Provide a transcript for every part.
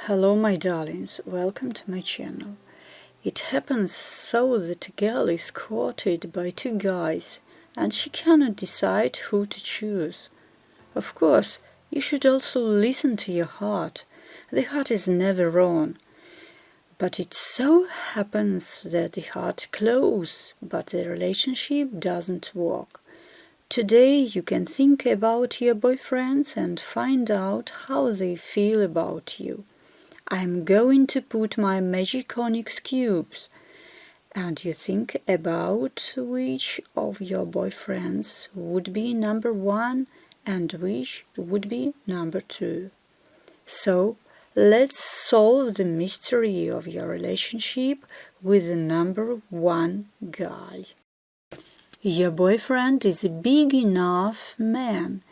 Hello my darlings, welcome to my channel. It happens so that a girl is courted by two guys and she cannot decide who to choose. Of course, you should also listen to your heart. The heart is never wrong. But it so happens that the heart closes, but the relationship doesn't work. Today you can think about your boyfriends and find out how they feel about you. I'm going to put my magic onyx cubes, and you think about which of your boyfriends would be number one and which would be number two. So, let's solve the mystery of your relationship with the number one guy. Your boyfriend is a big enough man,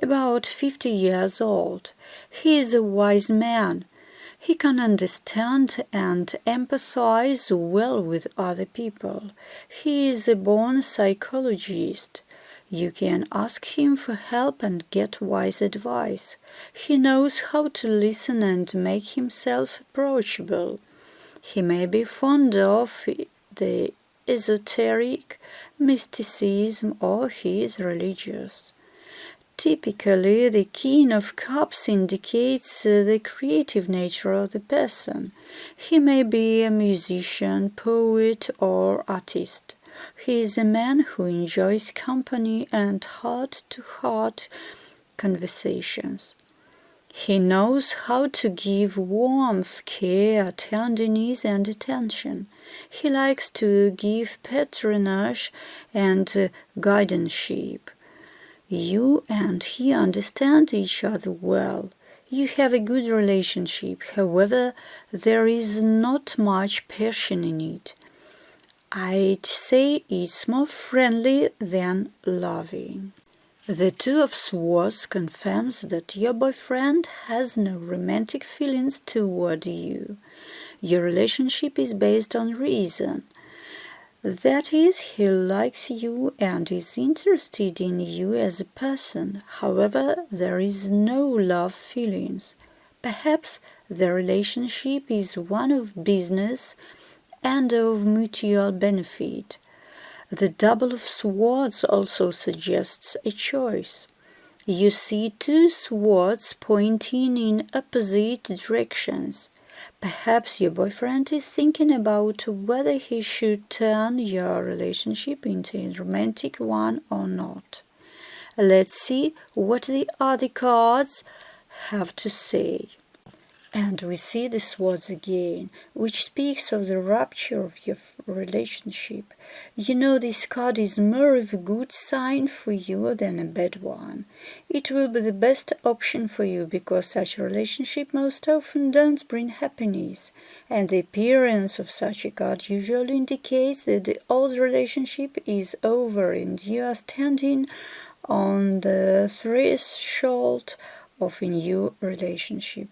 about 50 years old. He is a wise man. He can understand and empathize well with other people. He is a born psychologist. You can ask him for help and get wise advice. He knows how to listen and make himself approachable. He may be fond of the esoteric, mysticism, or he is religious. Typically, the King of Cups indicates the creative nature of the person. He may be a musician, poet, or artist. He is a man who enjoys company and heart-to-heart conversations. He knows how to give warmth, care, tenderness, and attention. He likes to give patronage and guardianship. You and he understand each other well. You have a good relationship, however, there is not much passion in it. I'd say it's more friendly than loving. The Two of Swords confirms that your boyfriend has no romantic feelings toward you. Your relationship is based on reason. That is, he likes you and is interested in you as a person. However, there is no love feelings. Perhaps the relationship is one of business and of mutual benefit. The Double of Swords also suggests a choice. You see two swords pointing in opposite directions. Perhaps your boyfriend is thinking about whether he should turn your relationship into a romantic one or not. Let's see what the other cards have to say. And we see the swords again, which speaks of the rupture of your relationship. You know, this card is more of a good sign for you than a bad one. It will be the best option for you because such a relationship most often doesn't bring happiness, and the appearance of such a card usually indicates that the old relationship is over and you are standing on the threshold of a new relationship.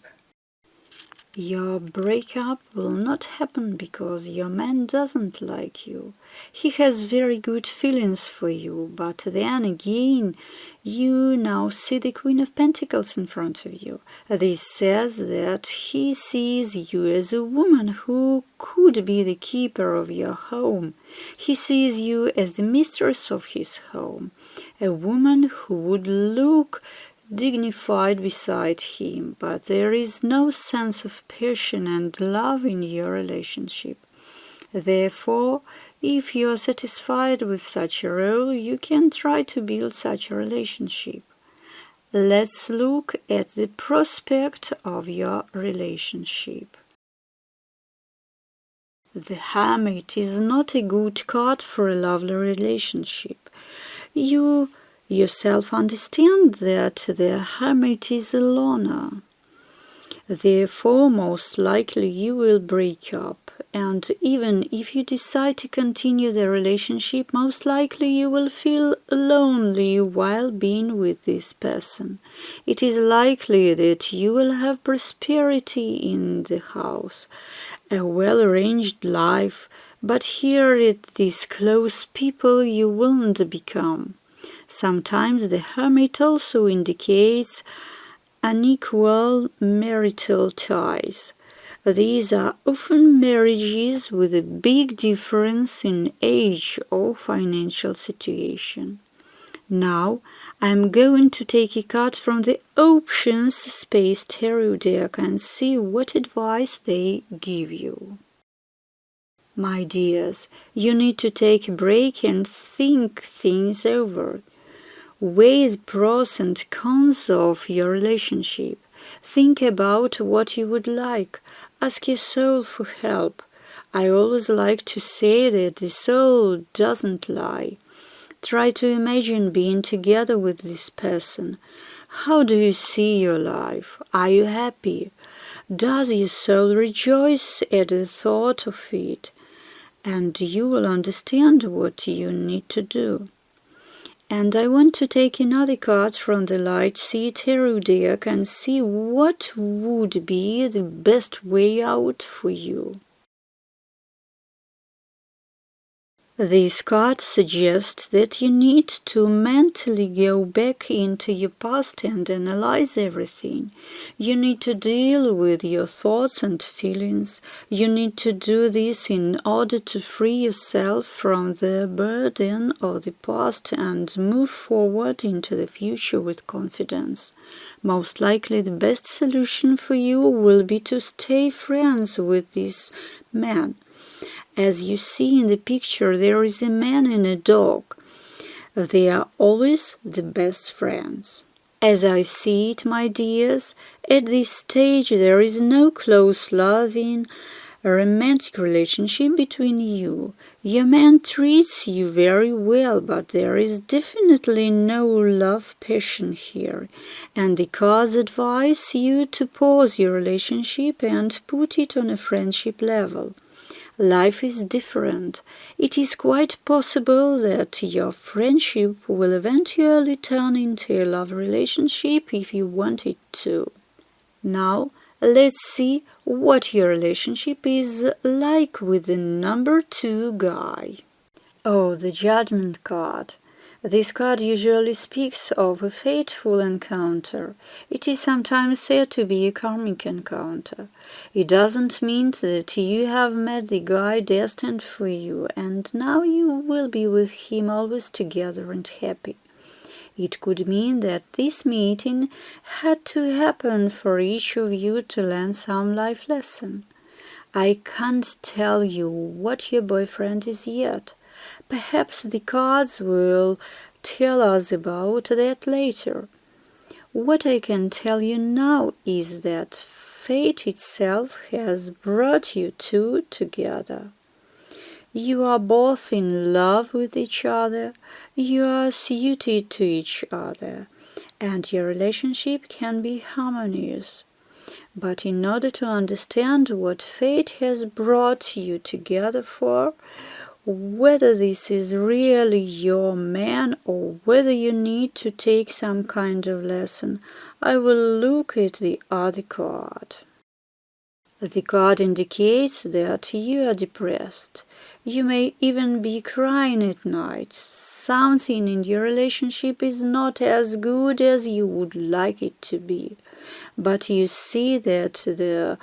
Your breakup will not happen because your man doesn't like you. He has very good feelings for you, but then again, you now see the Queen of Pentacles in front of you. This says that he sees you as a woman who could be the keeper of your home. He sees you as the mistress of his home, a woman who would look dignified beside him, but there is no sense of passion and love in your relationship. Therefore, if you are satisfied with such a role, you can try to build such a relationship. Let's look at the prospect of your relationship. The Hermit is not a good card for a lovely relationship. You yourself understand that the Hermit is a loner. Therefore, most likely you will break up, and even if you decide to continue the relationship, most likely you will feel lonely while being with this person. It is likely that you will have prosperity in the house, a well-arranged life, but here at these close people you won't become. Sometimes the Hermit also indicates unequal marital ties. These are often marriages with a big difference in age or financial situation. Now, I'm going to take a card from the Options Space Tarot deck and see what advice they give you. My dears, you need to take a break and think things over. Weigh the pros and cons of your relationship. Think about what you would like. Ask your soul for help. I always like to say that the soul doesn't lie. Try to imagine being together with this person. How do you see your life? Are you happy? Does your soul rejoice at the thought of it? And you will understand what you need to do. And I want to take another card from the Lightsea Tarot deck and see what would be the best way out for you. This card suggests that you need to mentally go back into your past and analyze everything. You need to deal with your thoughts and feelings. You need to do this in order to free yourself from the burden of the past and move forward into the future with confidence. Most likely the best solution for you will be to stay friends with this man. As you see in the picture, there is a man and a dog. They are always the best friends. As I see it, my dears, at this stage there is no close, loving, romantic relationship between you. Your man treats you very well, but there is definitely no love passion here, and the cards advise you to pause your relationship and put it on a friendship level. Life is different. It is quite possible that your friendship will eventually turn into a love relationship if you want it to. Now, let's see what your relationship is like with the number 2 guy. Oh, the Judgment card. This card usually speaks of a fateful encounter. It is sometimes said to be a karmic encounter. It doesn't mean that you have met the guy destined for you and now you will be with him always together and happy. It could mean that this meeting had to happen for each of you to learn some life lesson. I can't tell you what your boyfriend is yet. Perhaps the cards will tell us about that later. What I can tell you now is that fate itself has brought you two together. You are both in love with each other, you are suited to each other, and your relationship can be harmonious. But in order to understand what fate has brought you together for, whether this is really your man or whether you need to take some kind of lesson, I will look at the other card. The card indicates that you are depressed. You may even be crying at night. Something in your relationship is not as good as you would like it to be. But you see that the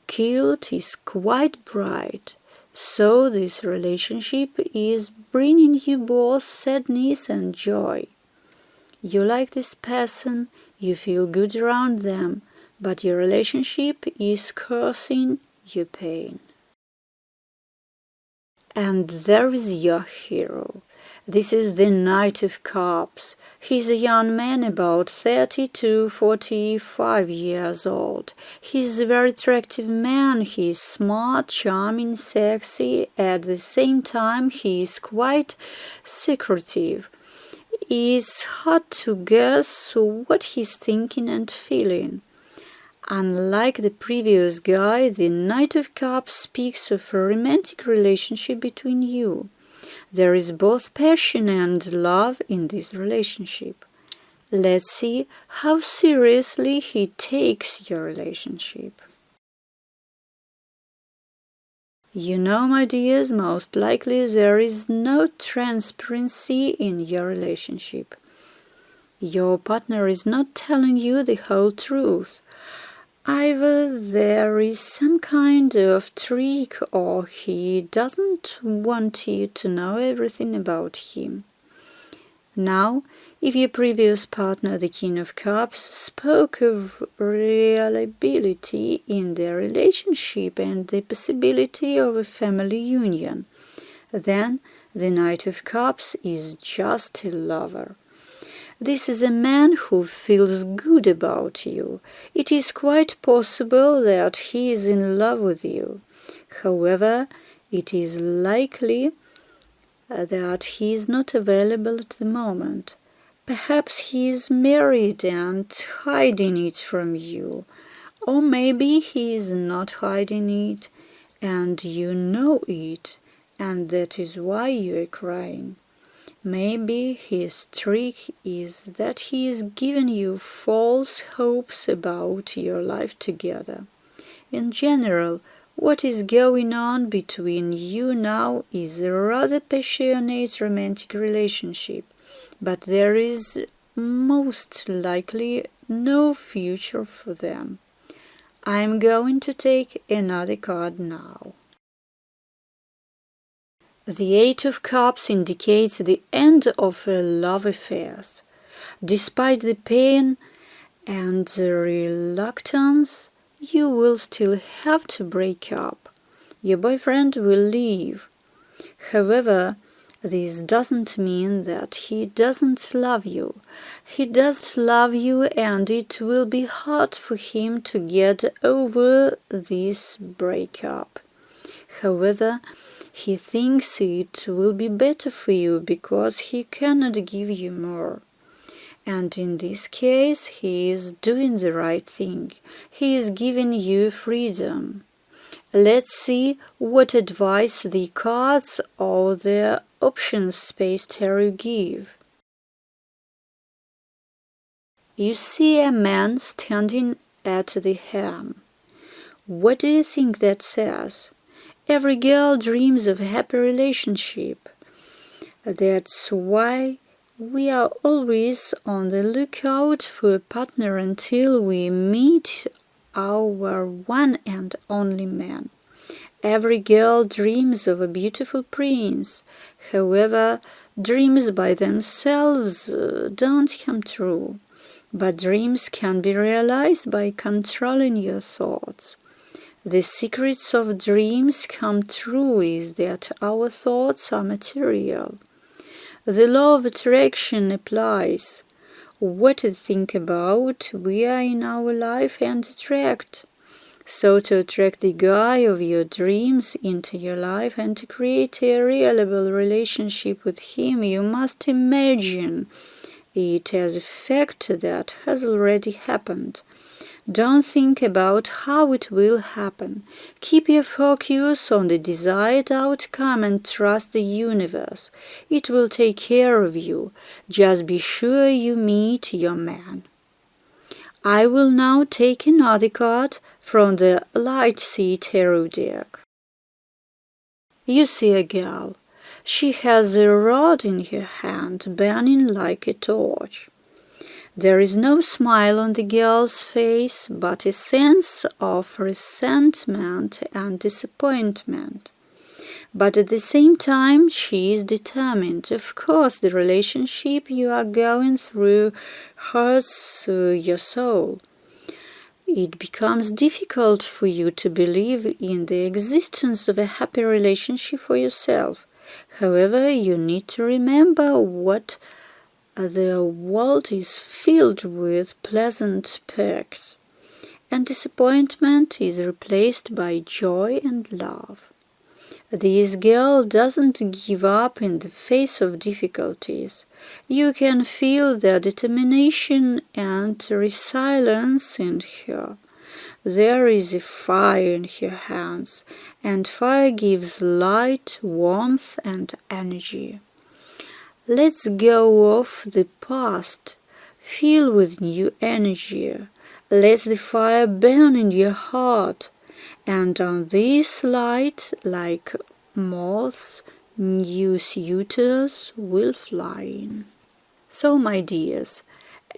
quilt is quite bright. So this relationship is bringing you both sadness and joy. You like this person, you feel good around them, but your relationship is causing you pain. And there is your hero. This is the Knight of Cups. He's a young man about 30 to 45 years old. He's a very attractive man. He's smart, charming, sexy. At the same time, he is quite secretive. It's hard to guess what he's thinking and feeling. Unlike the previous guy, the Knight of Cups speaks of a romantic relationship between you. There is both passion and love in this relationship. Let's see how seriously he takes your relationship. You know, my dears, most likely there is no transparency in your relationship. Your partner is not telling you the whole truth. Either there is some kind of trick or he doesn't want you to know everything about him. Now, if your previous partner, the King of Cups, spoke of reliability in their relationship and the possibility of a family union, then the Knight of Cups is just a lover. This is a man who feels good about you. It is quite possible that he is in love with you. However, it is likely that he is not available at the moment. Perhaps he is married and hiding it from you. Or maybe he is not hiding it and you know it, and that is why you are crying. Maybe his trick is that he is giving you false hopes about your life together. In general, what is going on between you now is a rather passionate romantic relationship, but there is most likely no future for them. I am going to take another card now. The Eight of Cups indicates the end of love affairs. Despite the pain and the reluctance, you will still have to break up. Your boyfriend will leave. However, this doesn't mean that he doesn't love you. He does love you, and it will be hard for him to get over this breakup. However, he thinks it will be better for you because he cannot give you more. And in this case, he is doing the right thing. He is giving you freedom. Let's see what advice the cards or the options space tarot give. You see a man standing at the helm. What do you think that says? Every girl dreams of a happy relationship. That's why we are always on the lookout for a partner until we meet our one and only man. Every girl dreams of a beautiful prince. However, dreams by themselves don't come true. But dreams can be realized by controlling your thoughts. The secrets of dreams come true is that our thoughts are material. The law of attraction applies. What we think about, we are in our life and attract. So to attract the guy of your dreams into your life and to create a reliable relationship with him, you must imagine it as a fact that has already happened. Don't think about how it will happen. Keep your focus on the desired outcome and trust the universe. It will take care of you. Just be sure you meet your man. I will now take another card from the Light Sea Tarot deck. You see a girl. She has a rod in her hand, burning like a torch. There is no smile on the girl's face, but a sense of resentment and disappointment. But at the same time, she is determined. Of course, the relationship you are going through hurts your soul. It becomes difficult for you to believe in the existence of a happy relationship for yourself. However, you need to remember what the world is filled with pleasant perks, and disappointment is replaced by joy and love. This girl doesn't give up in the face of difficulties. You can feel the determination and resilience in her. There is a fire in her hands, and fire gives light, warmth, and energy. Let's go off the past. Fill with new energy. Let the fire burn in your heart. And on this light, like moths, new suitors will fly in. So, my dears,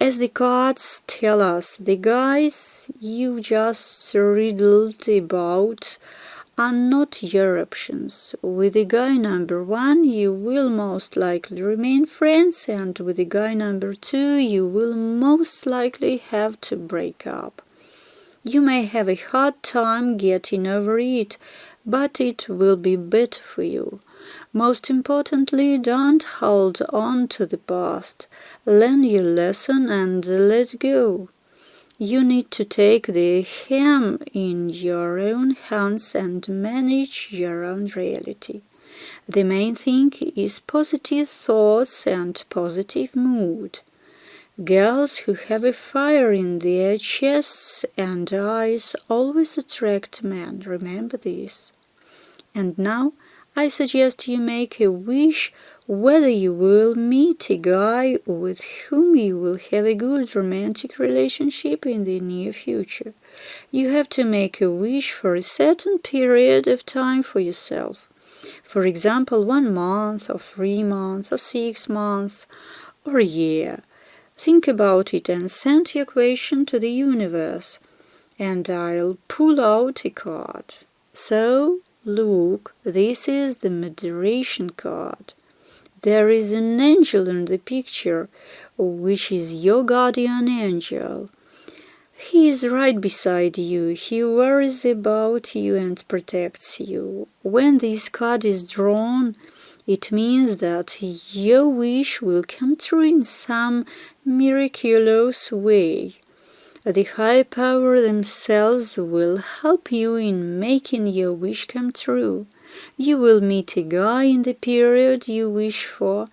As the cards tell us, the guys you just riddled about are not your options. With the guy number 1, you will most likely remain friends, and with the guy number 2, you will most likely have to break up. You may have a hard time getting over it, but it will be better for you. Most importantly, don't hold on to the past. Learn your lesson and let go. You need to take the helm in your own hands and manage your own reality. The main thing is positive thoughts and positive mood. Girls who have a fire in their chests and eyes always attract men. Remember this. And now I suggest you make a wish whether you will meet a guy with whom you will have a good romantic relationship in the near future. You have to make a wish for a certain period of time for yourself. For example, 1 month, or 3 months, or 6 months, or a year. Think about it and send your question to the universe, and I'll pull out a card. So, look, this is the moderation card. There is an angel in the picture, which is your guardian angel. He is right beside you. He worries about you and protects you. When this card is drawn, it means that your wish will come true in some miraculous way. The high power themselves will help you in making your wish come true. You will meet a guy in the period you wish for,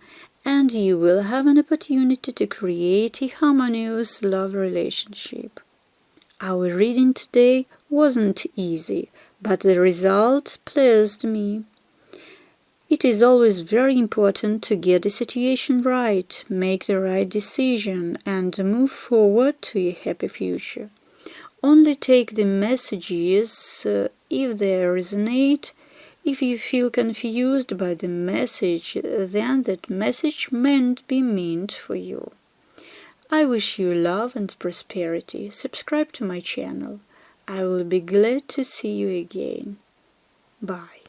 and you will have an opportunity to create a harmonious love relationship. Our reading today wasn't easy, but the result pleased me. It is always very important to get the situation right, make the right decision, and move forward to a happy future. Only take the messages if they resonate. If you feel confused by the message, then that message mayn't be meant for you. I wish you love and prosperity. Subscribe to my channel. I will be glad to see you again. Bye.